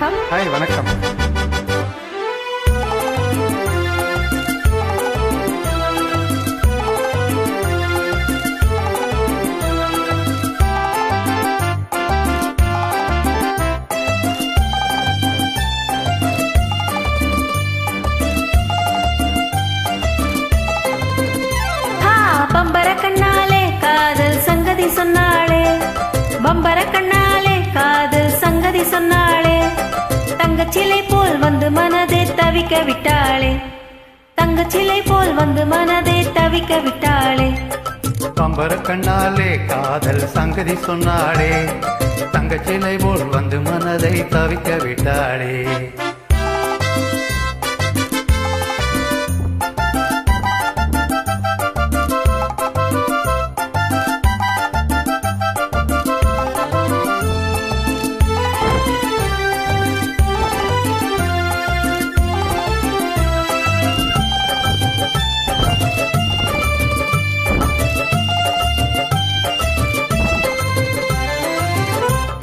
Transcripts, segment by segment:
வணக்கம். ஹாய், வணக்கம். பம்பர கண்ணாலே காதல் சங்கதி சொன்னாளே, பம்பர கண்ணாலே காதல் சங்கதி சொன்னாளே, தங்கச்சிலை போல் வந்து மனதை தவிக்க விட்டாளே, தங்கச்சிலை போல் வந்து மனதை தவிக்க விட்டாளே. பம்பர கண்ணாலே காதல் சங்கதி சொன்னாளே, தங்கச்சிலை போல் வந்து மனதை தவிக்க விட்டாளே.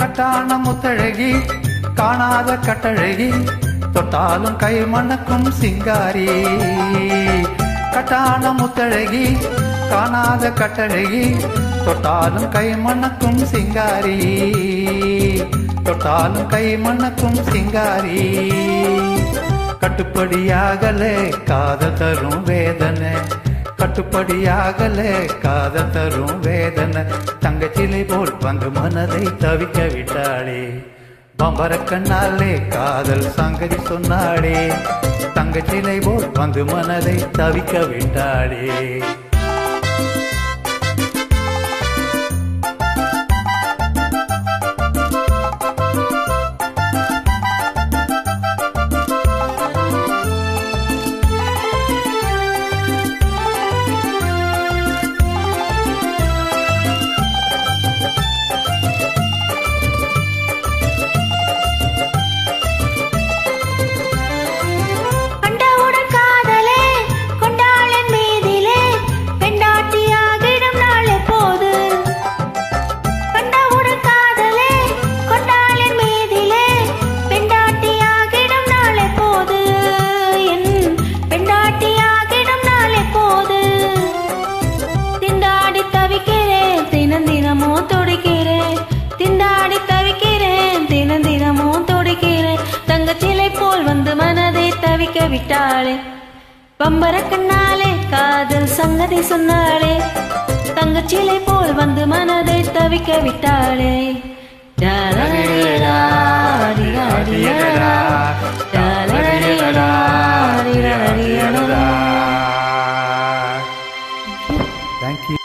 கட்டான முத்தழகி காணாத கட்டழகி, தொட்டாலும் கை மணக்கும் சிங்காரி. கட்டான முத்தழகி காணாத கட்டழகி, தொட்டாலும் கை மணக்கும் சிங்காரி, தொட்டாலும் கை மணக்கும் சிங்காரி. கட்டுப்படியாகலே காதல் தரும் வேதனை, கட்டுப்படியாகலே காதல் தரும் வேதனை, தங்கச்சிலை போல் வந்து மனதை தவிக்க விட்டாளே. பம்பர கண்ணாலே காதல் சங்கதி சொன்னாளே, தங்கச்சிலை போல் வந்து மனதை தவிக்க விட்டாளே. விட்டாளே பம்பர கண்ணாலே காதல் சங்கதி சொன்னாளே, தங்கச்சிலை போல் வந்து மனதை தவிக்க விட்டாளே. Thank you.